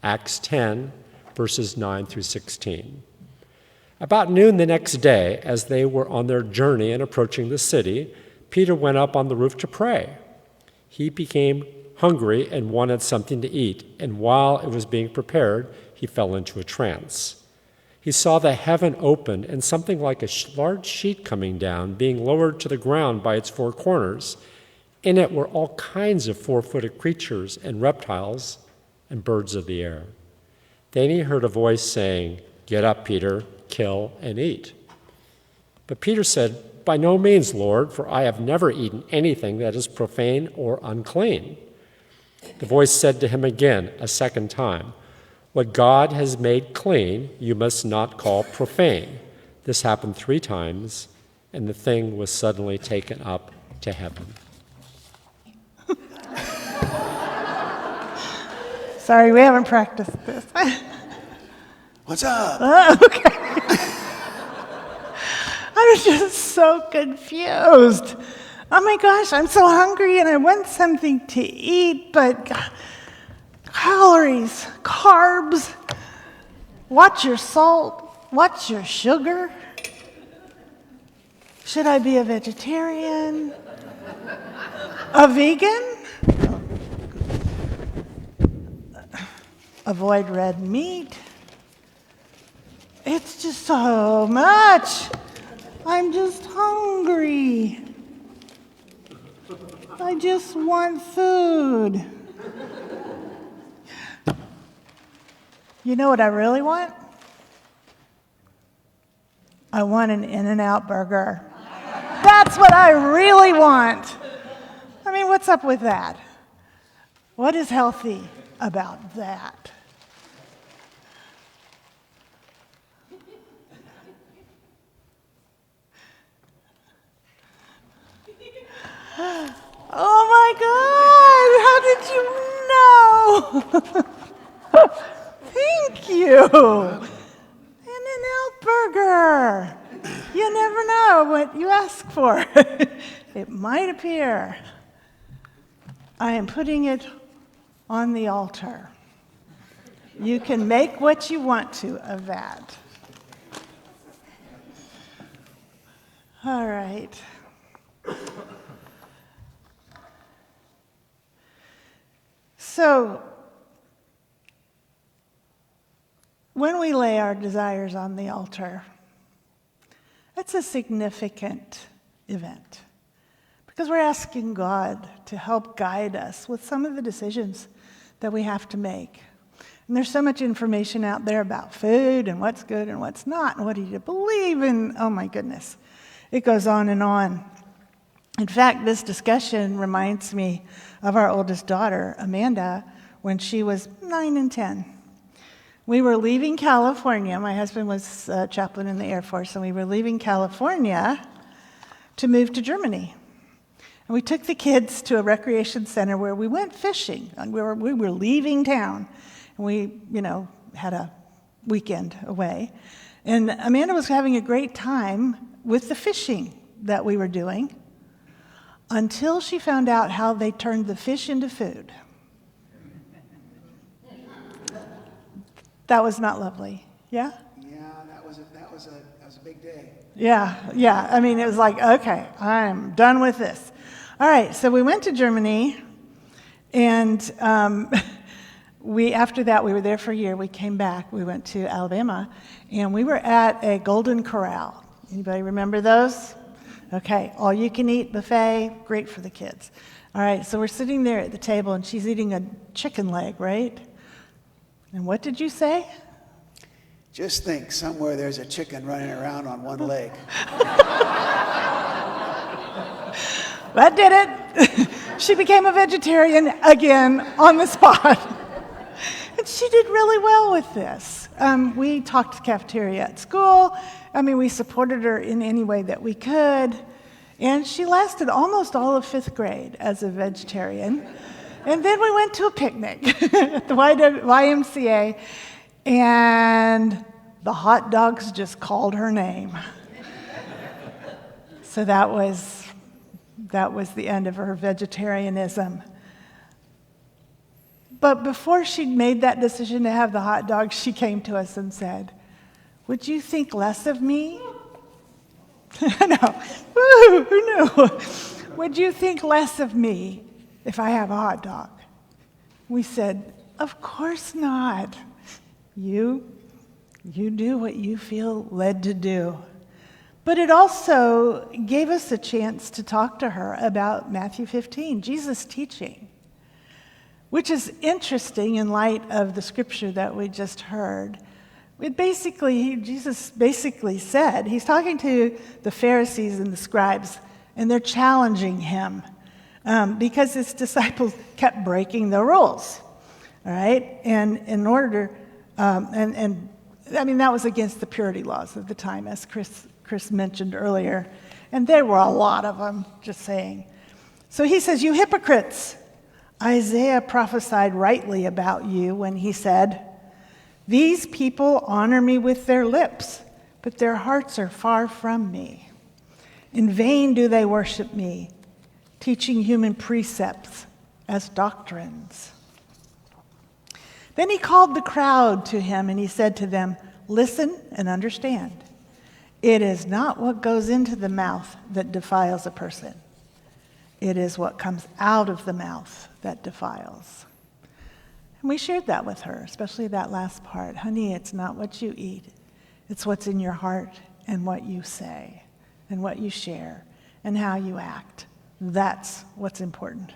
Acts 10, verses 9 through 16. About noon the next day, as they were on their journey and approaching the city, Peter went up on the roof to pray. He became hungry and wanted something to eat, and while it was being prepared, he fell into a trance. He saw the heaven opened and something like a large sheet coming down, being lowered to the ground by its four corners. In it were all kinds of four-footed creatures and reptiles and birds of the air. Then he heard a voice saying, "Get up, Peter, kill and eat." But Peter said, "By no means, Lord, for I have never eaten anything that is profane or unclean." The voice said to him again a second time, "What God has made clean, you must not call profane." This happened 3 times, and the thing was suddenly taken up to heaven. Sorry, we haven't practiced this. What's up? Oh, okay. I was just so confused. Oh my gosh, I'm so hungry and I want something to eat, but calories, carbs, watch your salt, watch your sugar. Should I be a vegetarian? A vegan? Avoid red meat? It's just so much. I'm just hungry. I just want food. You know what I really want? I want an In-N-Out burger. That's what I really want. I mean, what's up with that? What is healthy about that? Oh my God, how did you know? Thank you. In-N-Out burger. You never know what you ask for. It might appear. I am putting it on the altar. You can make what you want to of that. All right. So, when we lay our desires on the altar, it's a significant event because we're asking God to help guide us with some of the decisions that we have to make. And there's so much information out there about food and what's good and what's not and what do you believe in. Oh my goodness, it goes on and on. In fact, this discussion reminds me of our oldest daughter, Amanda, when she was 9 and 10. We were leaving California. My husband was a chaplain in the Air Force, and we were leaving California to move to Germany. And we took the kids to a recreation center where we went fishing. And we were leaving town, and we, had a weekend away. And Amanda was having a great time with the fishing that we were doing, until she found out how they turned the fish into food. That was not lovely. Yeah? Yeah, that was a big day. Yeah. I mean, it was like, okay, I'm done with this. All right, so we went to Germany, and after that, we were there for a year. We came back. We went to Alabama, and we were at a Golden Corral. Anybody remember those? Okay, all-you-can-eat buffet, great for the kids. All right, so we're sitting there at the table, and she's eating a chicken leg, right? And what did you say? Just think, somewhere there's a chicken running around on one leg. That did it. She became a vegetarian again on the spot. And she did really well with this. We talked cafeteria at school. I mean, we supported her in any way that we could. And she lasted almost all of 5th grade as a vegetarian. And then we went to a picnic at the YMCA, and the hot dogs just called her name. So that was the end of her vegetarianism. But before she'd made that decision to have the hot dog, she came to us and said, "Would you think less of me?" I know. Woo, who knew? "Would you think less of me if I have a hot dog?" We said, "Of course not. You do what you feel led to do." But it also gave us a chance to talk to her about Matthew 15, Jesus' teaching, which is interesting in light of the scripture that we just heard. Jesus basically said, he's talking to the Pharisees and the scribes, and they're challenging him because his disciples kept breaking the rules, all right? And in order, that was against the purity laws of the time, as Chris mentioned earlier, and there were a lot of them, just saying. So he says, "You hypocrites, Isaiah prophesied rightly about you when he said, 'These people honor me with their lips, but their hearts are far from me. In vain do they worship me, teaching human precepts as doctrines.'" Then he called the crowd to him and he said to them, "Listen and understand. It is not what goes into the mouth that defiles a person. It is what comes out of the mouth that defiles." And we shared that with her, especially that last part. Honey, it's not what you eat. It's what's in your heart and what you say and what you share and how you act. That's what's important.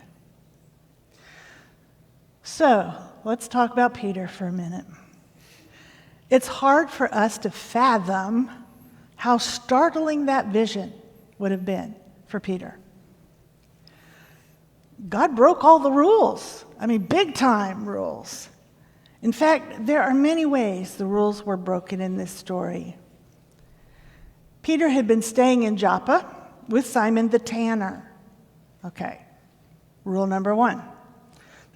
So let's talk about Peter for a minute. It's hard for us to fathom how startling that vision would have been for Peter. God broke all the rules. Big time rules. In fact, there are many ways the rules were broken in this story. Peter had been staying in Joppa with Simon the tanner. Okay, rule number 1.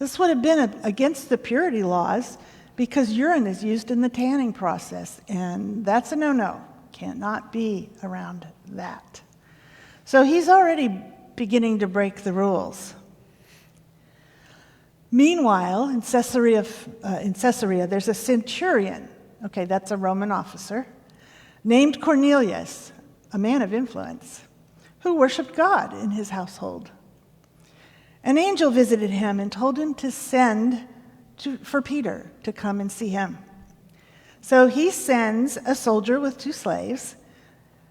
This would have been against the purity laws because urine is used in the tanning process, and that's a no-no. Cannot be around that. So he's already beginning to break the rules. Meanwhile, in Caesarea, there's a centurion. Okay, that's a Roman officer named Cornelius, a man of influence, who worshiped God in his household. An angel visited him and told him to send for Peter to come and see him. So he sends a soldier with 2 slaves,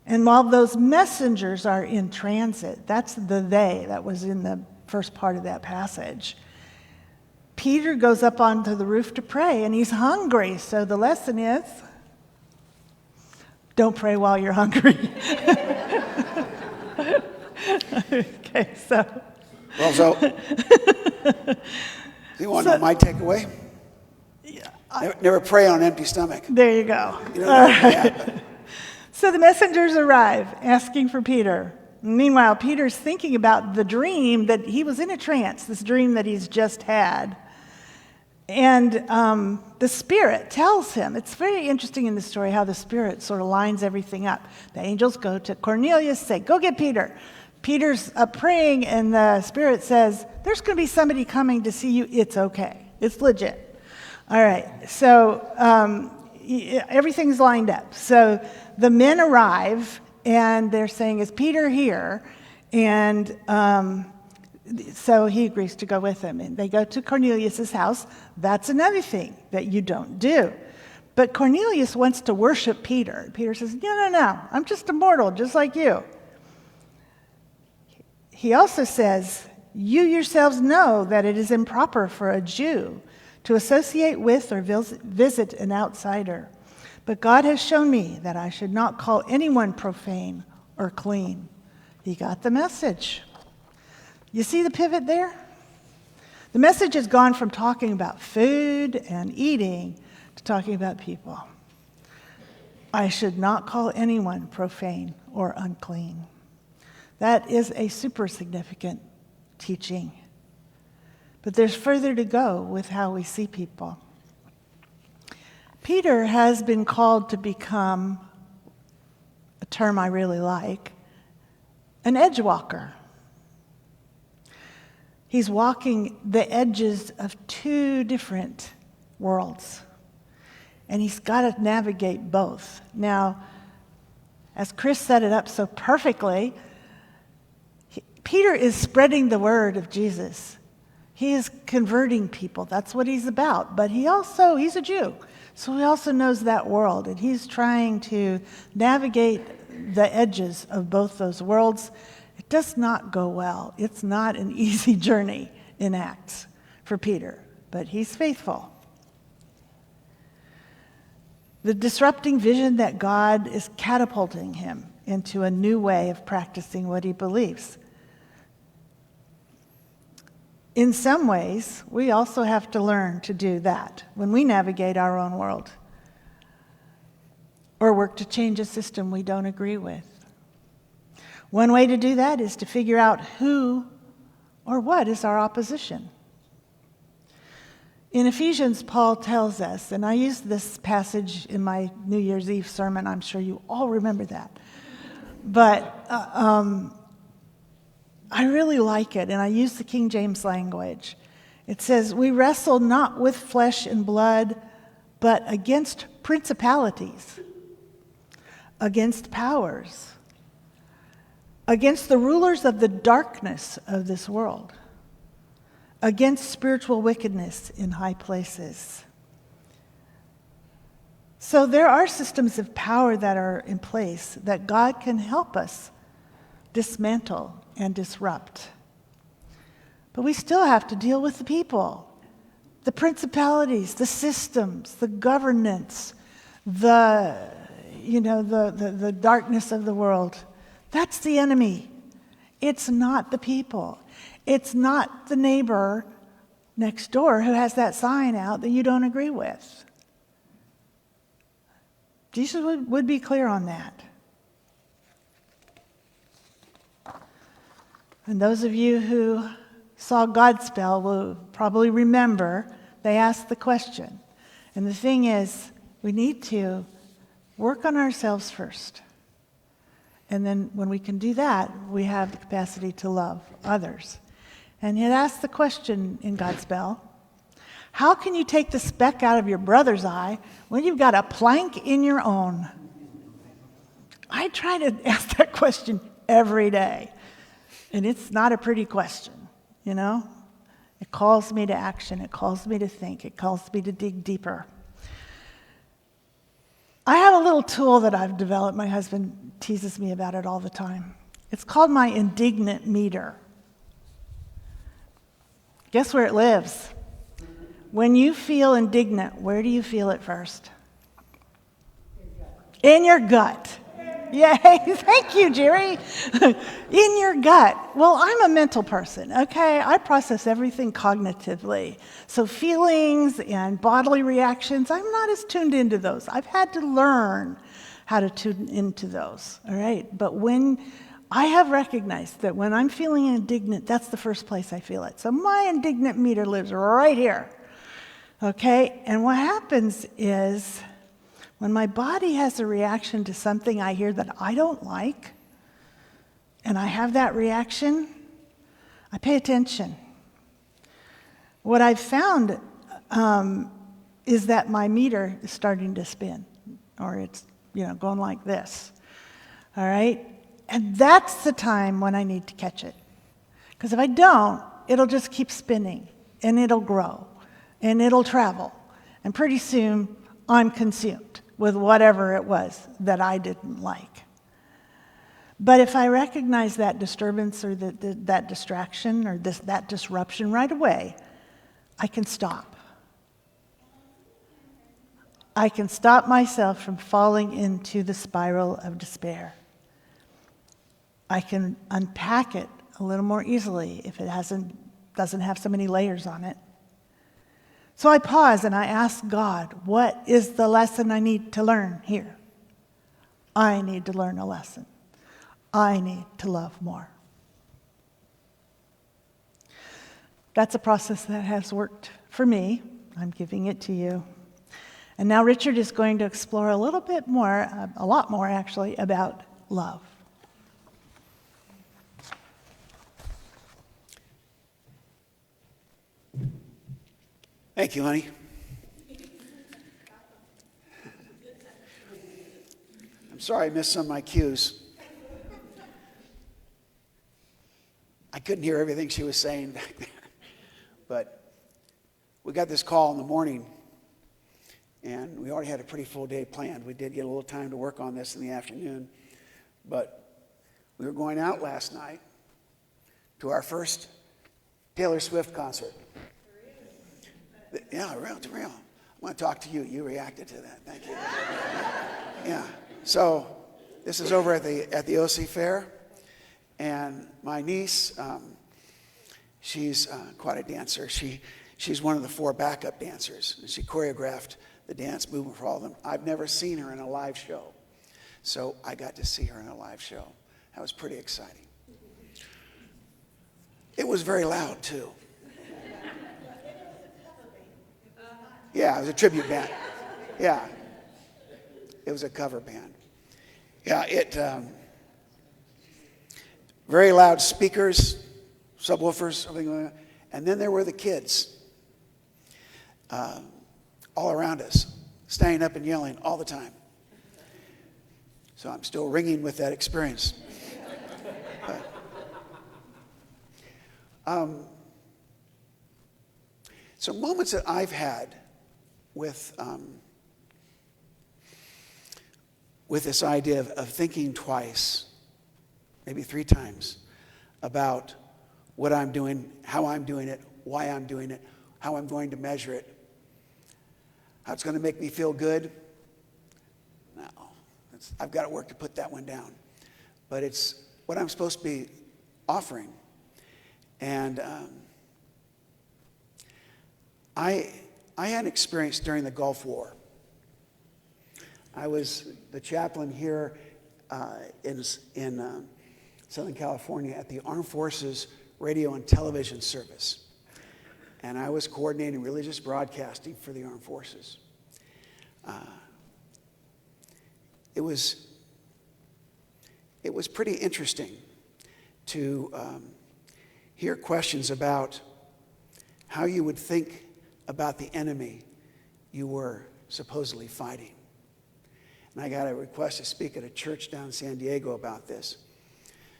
and while those messengers are in transit, that's the they that was in the first part of that passage, Peter goes up onto the roof to pray, and he's hungry. So the lesson is, don't pray while you're hungry. Okay, so. Well, so, do you want to know my takeaway? Never pray on an empty stomach. There you go. You know that may happen. So the messengers arrive asking for Peter. Meanwhile, Peter's thinking about the dream that he was in a trance, this dream that he's just had. And the Spirit tells him, it's very interesting in the story how the Spirit sort of lines everything up. The angels go to Cornelius, say, "Go get Peter." Peter's praying, and the Spirit says, "There's going to be somebody coming to see you. It's okay. It's legit." All right, so everything's lined up. So the men arrive, and they're saying, "Is Peter here?" And so he agrees to go with them. And they go to Cornelius' house. That's another thing that you don't do. But Cornelius wants to worship Peter. Peter says, no, I'm just a mortal, just like you. He also says, "You yourselves know that it is improper for a Jew to associate with or visit an outsider. But God has shown me that I should not call anyone profane or clean." He got the message. You see the pivot there? The message has gone from talking about food and eating to talking about people. I should not call anyone profane or unclean. That is a super significant teaching. But there's further to go with how we see people. Peter has been called to become, a term I really like, an edge walker. He's walking the edges of two different worlds. And he's got to navigate both. Now, as Chris set it up so perfectly, Peter is spreading the word of Jesus. He is converting people. That's what he's about. But he's a Jew. So he also knows that world. And he's trying to navigate the edges of both those worlds. It does not go well. It's not an easy journey in Acts for Peter. But he's faithful. The disrupting vision that God is catapulting him into a new way of practicing what he believes. In some ways, we also have to learn to do that when we navigate our own world or work to change a system we don't agree with. One way to do that is to figure out who or what is our opposition. In Ephesians, Paul tells us, and I used this passage in my New Year's Eve sermon. I'm sure you all remember that. But I really like it, and I use the King James language. It says, "We wrestle not with flesh and blood, but against principalities, against powers, against the rulers of the darkness of this world, against spiritual wickedness in high places." So there are systems of power that are in place that God can help us dismantle and disrupt. But we still have to deal with the people, the principalities, the systems, the governance, the darkness of the world. That's the enemy. It's not the people. It's not the neighbor next door who has that sign out that you don't agree with. Jesus would be clear on that. And those of you who saw Godspell will probably remember they asked the question. And the thing is, we need to work on ourselves first. And then when we can do that, we have the capacity to love others. And it asked the question in Godspell, how can you take the speck out of your brother's eye when you've got a plank in your own? I try to ask that question every day. And it's not a pretty question, you know? It calls me to action. It calls me to think. It calls me to dig deeper. I have a little tool that I've developed. My husband teases me about it all the time. It's called my indignant meter. Guess where it lives? When you feel indignant, where do you feel it first? In your gut. Yay, thank you, Jerry. In your gut. Well, I'm a mental person, okay? I process everything cognitively. So feelings and bodily reactions, I'm not as tuned into those. I've had to learn how to tune into those, all right? But when I have recognized that when I'm feeling indignant, that's the first place I feel it. So my indignant meter lives right here, okay? And what happens is, when my body has a reaction to something I hear that I don't like, and I have that reaction, I pay attention. What I've found is that my meter is starting to spin, or it's going like this, all right? And that's the time when I need to catch it. Because if I don't, it'll just keep spinning, and it'll grow, and it'll travel, and pretty soon I'm consumed with whatever it was that I didn't like. But if I recognize that disturbance or that distraction or that disruption right away, I can stop. I can stop myself from falling into the spiral of despair. I can unpack it a little more easily if it doesn't have so many layers on it. So I pause and I ask God, what is the lesson I need to learn here? I need to learn a lesson. I need to love more. That's a process that has worked for me. I'm giving it to you. And now Richard is going to explore a little bit more, a lot more actually, about love. Thank you, honey. I'm sorry I missed some of my cues. I couldn't hear everything she was saying back there. But we got this call in the morning, and we already had a pretty full day planned. We did get a little time to work on this in the afternoon. But we were going out last night to our first Taylor Swift concert. Yeah, real. I want to talk to you. You reacted to that. Thank you. Yeah. So this is over at the OC Fair, and my niece, she's quite a dancer. She's one of the 4 backup dancers, and she choreographed the dance movement for all of them. I've never seen her in a live show, so I got to see her in a live show. That was pretty exciting. It was very loud too. Yeah, it was a tribute band. Yeah, it was a cover band. Yeah, very loud speakers, subwoofers, everything like that. And then there were the kids all around us, standing up and yelling all the time. So I'm still ringing with that experience. So moments that I've had with this idea of thinking twice, maybe 3 times, about what I'm doing, how I'm doing it, why I'm doing it, how I'm going to measure it, how it's going to make me feel good. No, I've got to work to put that one down. But it's what I'm supposed to be offering. And I had an experience during the Gulf War. I was the chaplain here in Southern California at the Armed Forces Radio and Television Service. And I was coordinating religious broadcasting for the Armed Forces. It was pretty interesting to hear questions about how you would think about the enemy you were supposedly fighting. And I got a request to speak at a church down in San Diego about this.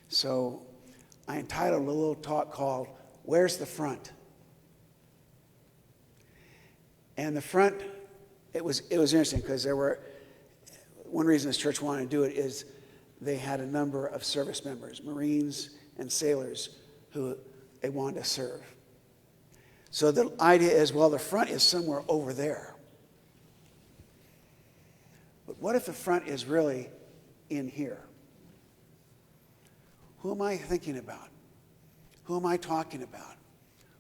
So I entitled a little talk called, "Where's the Front?" And the front, it was interesting because there were, one reason this church wanted to do it is they had a number of service members, Marines and sailors, who they wanted to serve. So the idea is, well, the front is somewhere over there. But what if the front is really in here? Who am I thinking about? Who am I talking about?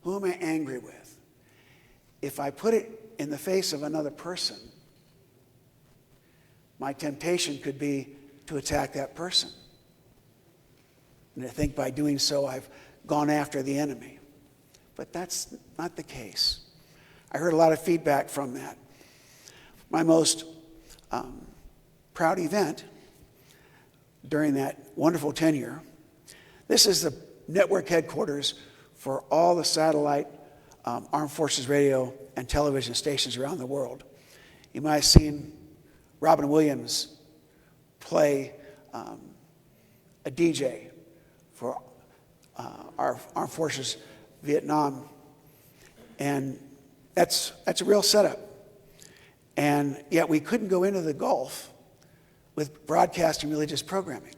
Who am I angry with? If I put it in the face of another person, my temptation could be to attack that person. And I think by doing so, I've gone after the enemy. But that's not the case. I heard a lot of feedback from that. My most proud event during that wonderful tenure, this is the network headquarters for all the satellite Armed Forces radio and television stations around the world. You might have seen Robin Williams play a DJ for our Armed Forces Vietnam, and that's a real setup. And yet we couldn't go into the Gulf with broadcasting religious programming.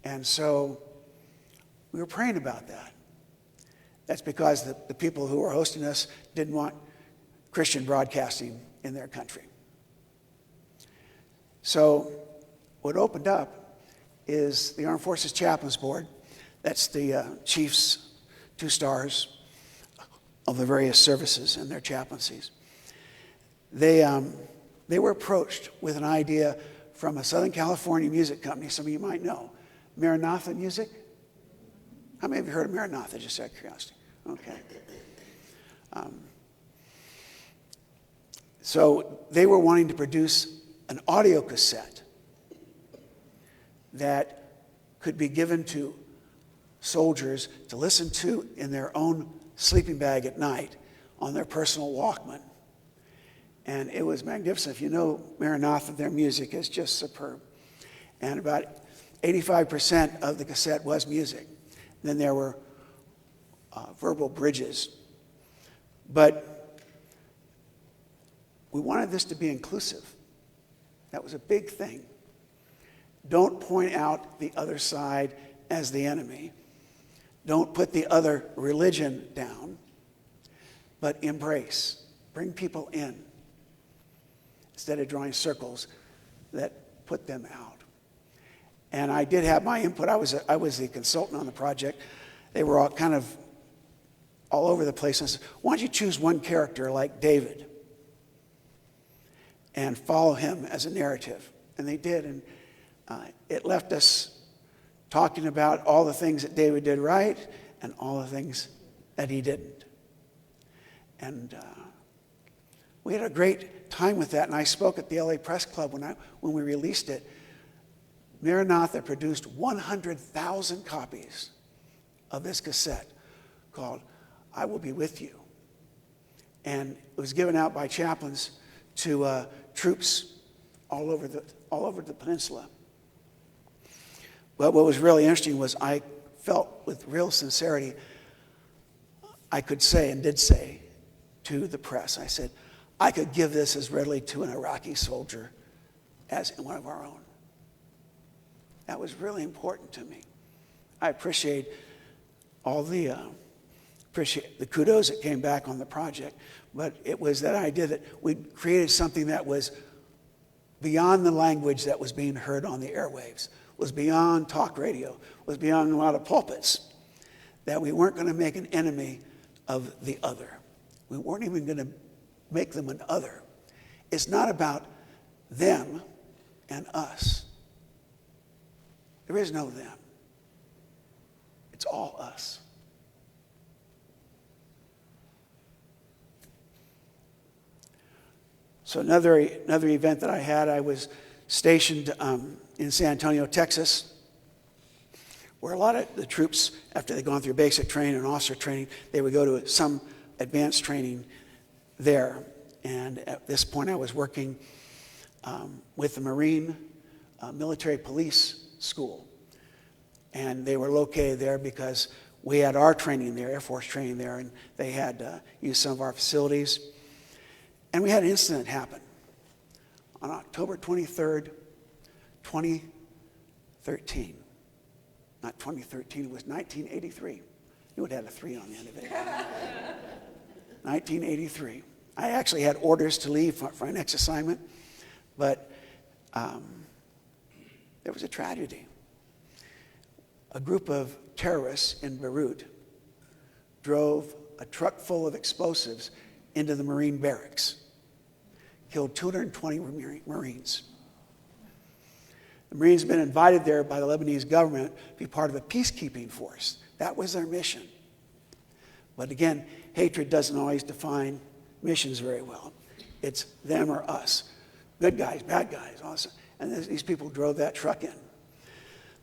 And so we were praying about that. That's because the people who were hosting us didn't want Christian broadcasting in their country. So what opened up is the Armed Forces Chaplains Board. That's the chiefs, 2 stars of the various services and their chaplaincies. They were approached with an idea from a Southern California music company, some of you might know, Maranatha Music. How many of you heard of Maranatha, just out of curiosity? Okay. So they were wanting to produce an audio cassette that could be given to soldiers to listen to in their own sleeping bag at night on their personal Walkman. And it was magnificent. If you know Maranatha, their music is just superb. And about 85% of the cassette was music. Then there were verbal bridges. But we wanted this to be inclusive. That was a big thing. Don't point out the other side as the enemy. Don't put the other religion down, but embrace. Bring people in instead of drawing circles that put them out. And I did have my input. I was the consultant on the project. They were all kind of all over the place. I said, why don't you choose one character like David and follow him as a narrative? And they did. And it left us talking about all the things that David did right and all the things that he didn't. And we had a great time with that. And I spoke at the LA Press Club when we released it. Maranatha produced 100,000 copies of this cassette called I Will Be With You. And it was given out by chaplains to troops all over the peninsula. But what was really interesting was I felt with real sincerity, I could say and did say to the press, I said, I could give this as readily to an Iraqi soldier as one of our own. That was really important to me. I appreciate all the kudos that came back on the project, but it was that idea that we created something that was beyond the language that was being heard on the airwaves, was beyond talk radio, was beyond a lot of pulpits, that we weren't going to make an enemy of the other. We weren't even going to make them an other. It's not about them and us. There is no them. It's all us. So another event that I had, I was stationed in San Antonio, Texas, where a lot of the troops, after they'd gone through basic training and officer training, they would go to some advanced training there. And at this point, I was working with the Marine Military Police School. And they were located there because we had our training there, Air Force training there, and they had used some of our facilities. And we had an incident happen on October 23rd, 2013. Not 2013, it was 1983. You would have had a 3 on the end of it. 1983. I actually had orders to leave for our next assignment, but there was a tragedy. A group of terrorists in Beirut drove a truck full of explosives into the Marine barracks, killed 220 Marines. The Marines had been invited there by the Lebanese government to be part of a peacekeeping force. That was their mission. But again, hatred doesn't always define missions very well. It's them or us. Good guys, bad guys, awesome. And these people drove that truck in.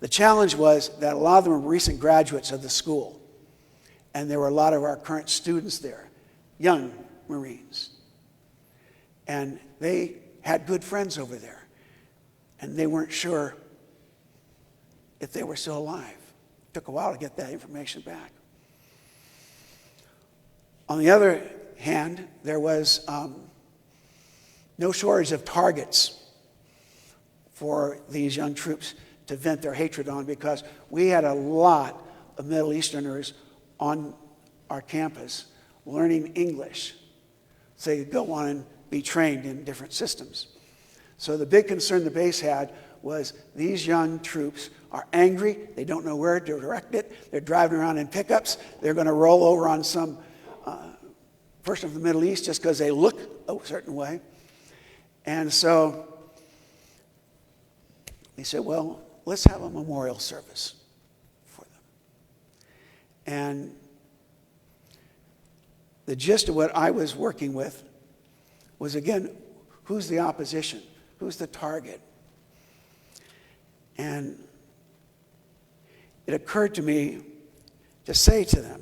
The challenge was that a lot of them were recent graduates of the school. And there were a lot of our current students there, young Marines. And they had good friends over there. And they weren't sure if they were still alive. It took a while to get that information back. On the other hand, there was no shortage of targets for these young troops to vent their hatred on, because we had a lot of Middle Easterners on our campus learning English so they could go on and be trained in different systems. So the big concern the base had was these young troops are angry, they don't know where to direct it, they're driving around in pickups, they're going to roll over on some person from the Middle East just because they look a certain way. And so they said, well, let's have a memorial service for them. And the gist of what I was working with was, again, who's the opposition? Who's the target? And it occurred to me to say to them,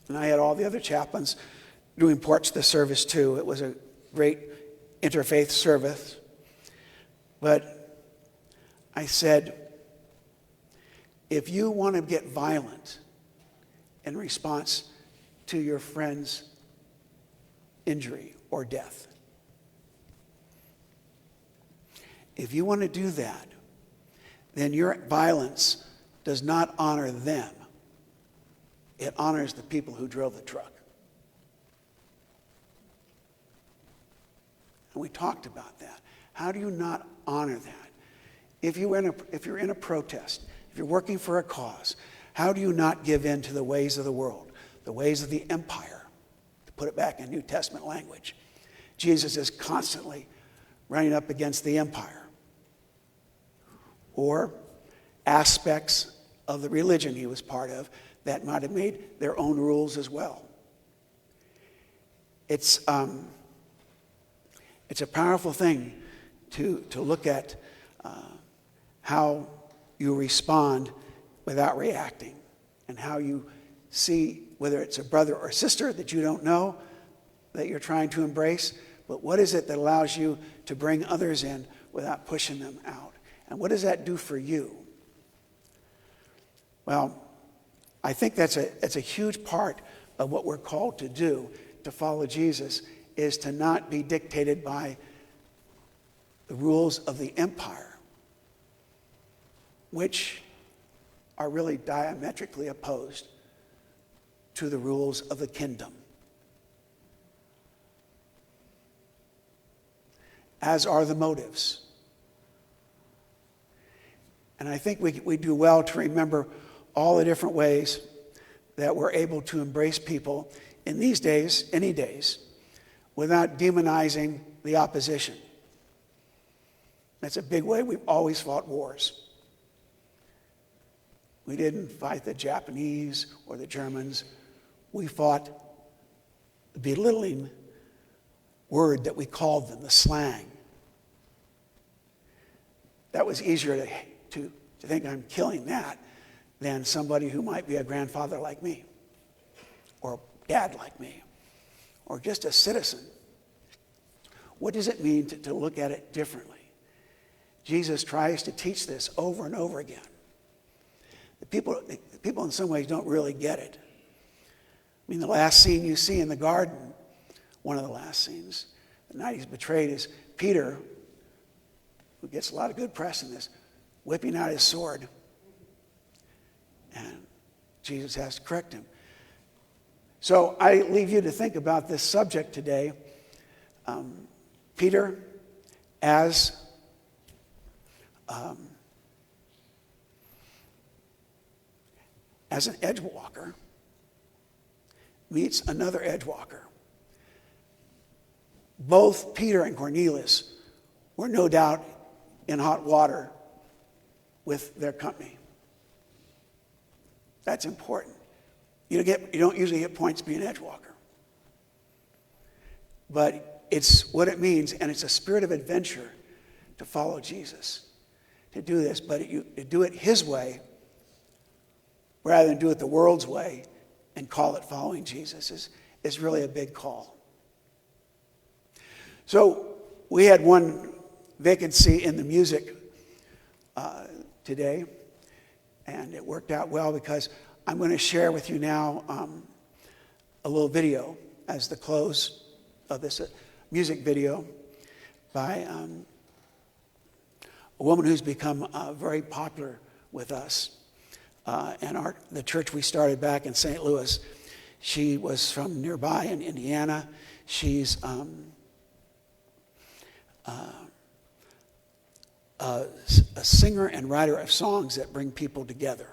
And I had all the other chaplains doing parts of the service too. It was a great interfaith service. But I said, if you want to get violent in response to your friend's injury or death, if you want to do that, then your violence does not honor them. It honors the people who drove the truck. And we talked about that. How do you not honor that? If you're in a protest, if you're working for a cause, how do you not give in to the ways of the world, the ways of the empire? To put it back in New Testament language, Jesus is constantly running up against the empire. Or aspects of the religion he was part of that might have made their own rules as well. It's a powerful thing to look at how you respond without reacting, and how you see whether it's a brother or sister that you don't know that you're trying to embrace, but what is it that allows you to bring others in without pushing them out? And what does that do for you? Well, I think that's a huge part of what we're called to do, to follow Jesus, is to not be dictated by the rules of the empire, which are really diametrically opposed to the rules of the kingdom, as are the motives. And I think we do well to remember all the different ways that we're able to embrace people in these days, any days, without demonizing the opposition. That's a big way we've always fought wars. We didn't fight the Japanese or the Germans. We fought the belittling word that we called them, the slang. That was easier to think I'm killing that than somebody who might be a grandfather like me, or a dad like me, or just a citizen. What does it mean to look at it differently? Jesus tries to teach this over and over again. The people in some ways don't really get it. I mean, the last scene you see in the garden, one of the last scenes, the night he's betrayed, is Peter, who gets a lot of good press in this, whipping out his sword. And Jesus has to correct him. So I leave you to think about this subject today. Peter, as an edge walker, meets another edge walker. Both Peter and Cornelius were no doubt in hot water with their company. That's important. You don't usually get points being an edge walker. But it's what it means, and it's a spirit of adventure to follow Jesus, to do this, but to do it his way rather than do it the world's way and call it following Jesus is really a big call. So we had one vacancy in the music today, and it worked out well because I'm going to share with you now a little video as the close of this music video by a woman who's become very popular with us. And the church we started back in St. Louis, she was from nearby in Indiana. She's a singer and writer of songs that bring people together.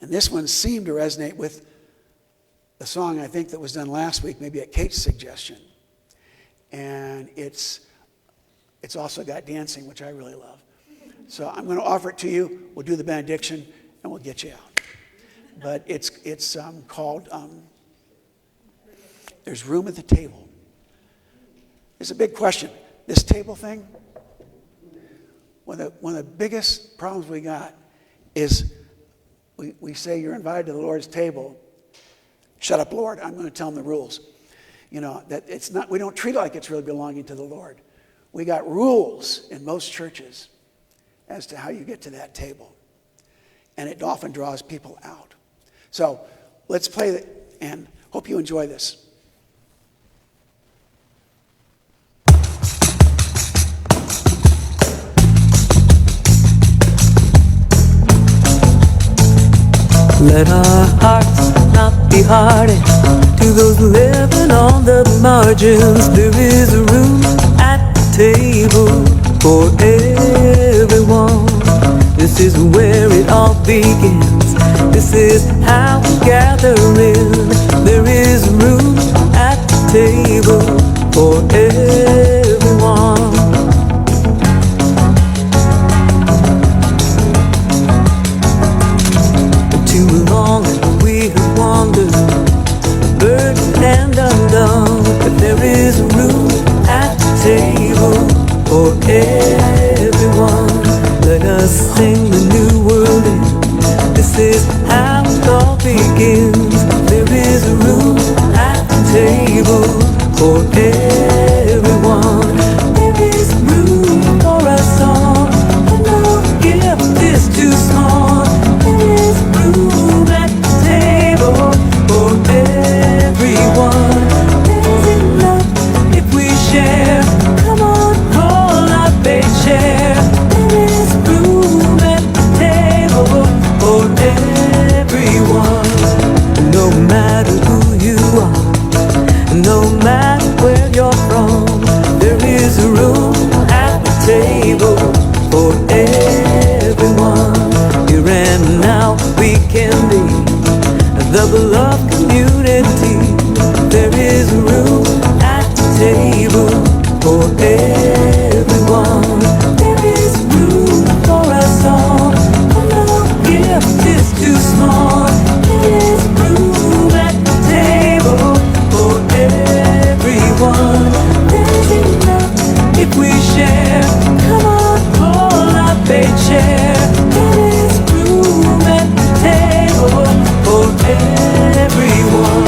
And this one seemed to resonate with the song I think that was done last week, maybe at Kate's suggestion. And it's also got dancing, which I really love. So I'm going to offer it to you. We'll do the benediction, and we'll get you out. But it's called There's Room at the Table. It's a big question. This table thing, one of the biggest problems we got is we say you're invited to the Lord's table, Shut up, Lord. I'm going to tell them the rules. That it's not, we don't treat it like it's really belonging to the Lord. We got rules in most churches as to how you get to that table. And it often draws people out. So let's play it, and hope you enjoy this. Let our hearts not be hardened to those living on the margins. There is a room at the table for everyone. This is where it all begins. This is how we gather in. There is room at the table for everyone. Too long we have wandered, burdened and undone, but there is room at the table for everyone. Let us sing the new world in. This is how it all begins. There is room at the table for everyone. There is room for us all, and no gift is too small. There is room at the table for everyone. There's enough if we share. Come on, pull up a chair. There is room at the table for everyone. No matter who you are, no matter where you're from, there is room at the table for everyone. Here and now we can be the beloved community. There is room at the table for everyone. There is room for us all, and no gift is too small. There is room at the table for everyone. There's enough if we share. Come on, pull up a chair. There is room at the table for everyone.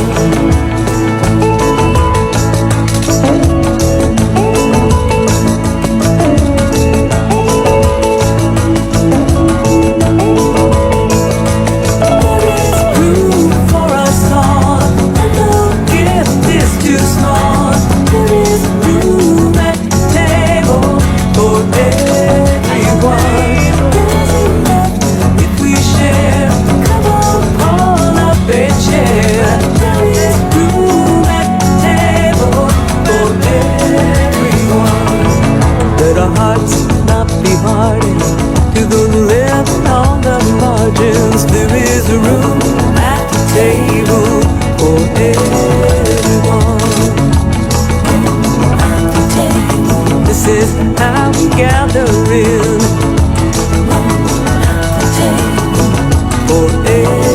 There is room for us all, and no gift is too small. There is room at the table for everyone. There's enough if we share. Come on, pull up a chair. There is room at the table for everyone. Let our hearts not be hardened to the living on the margins. There is room at the table for everyone. This is how we gather in. For everyone.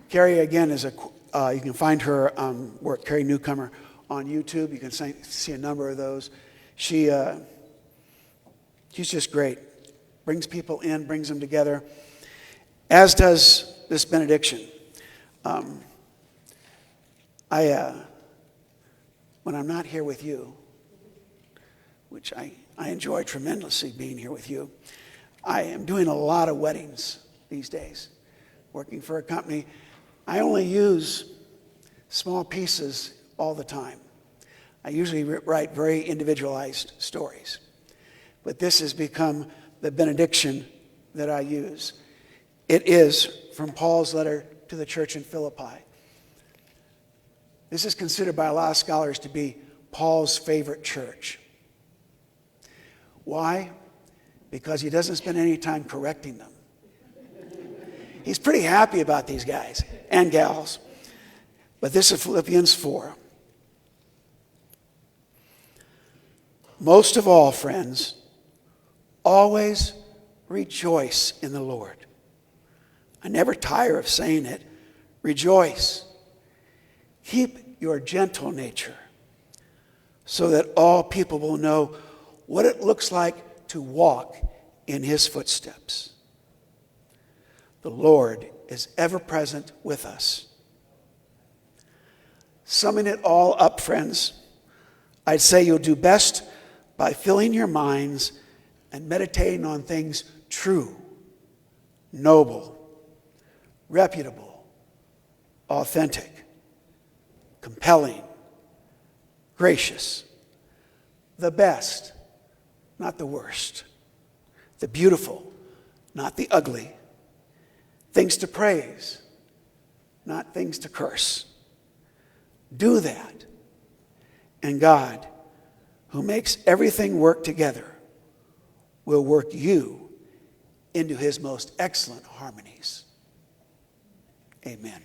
Carrie, again, is you can find her work, Carrie Newcomer, on YouTube. You can see a number of those. She's just great. Brings people in, brings them together, as does this benediction. When I'm not here with you, which I enjoy tremendously being here with you, I am doing a lot of weddings these days, working for a company. I only use small pieces all the time. I usually write very individualized stories. But this has become the benediction that I use. It is from Paul's letter to the church in Philippi. This is considered by a lot of scholars to be Paul's favorite church. Why? Because he doesn't spend any time correcting them. He's pretty happy about these guys and gals. But this is Philippians 4. Most of all, friends, always rejoice in the Lord. I never tire of saying it. Rejoice. Keep your gentle nature so that all people will know what it looks like to walk in his footsteps. The Lord is ever present with us. Summing it all up, friends, I'd say you'll do best by filling your minds and meditating on things true, noble, reputable, authentic, compelling, gracious, the best, not the worst, the beautiful, not the ugly, things to praise, not things to curse. Do that, and God, who makes everything work together, will work you into his most excellent harmonies. Amen.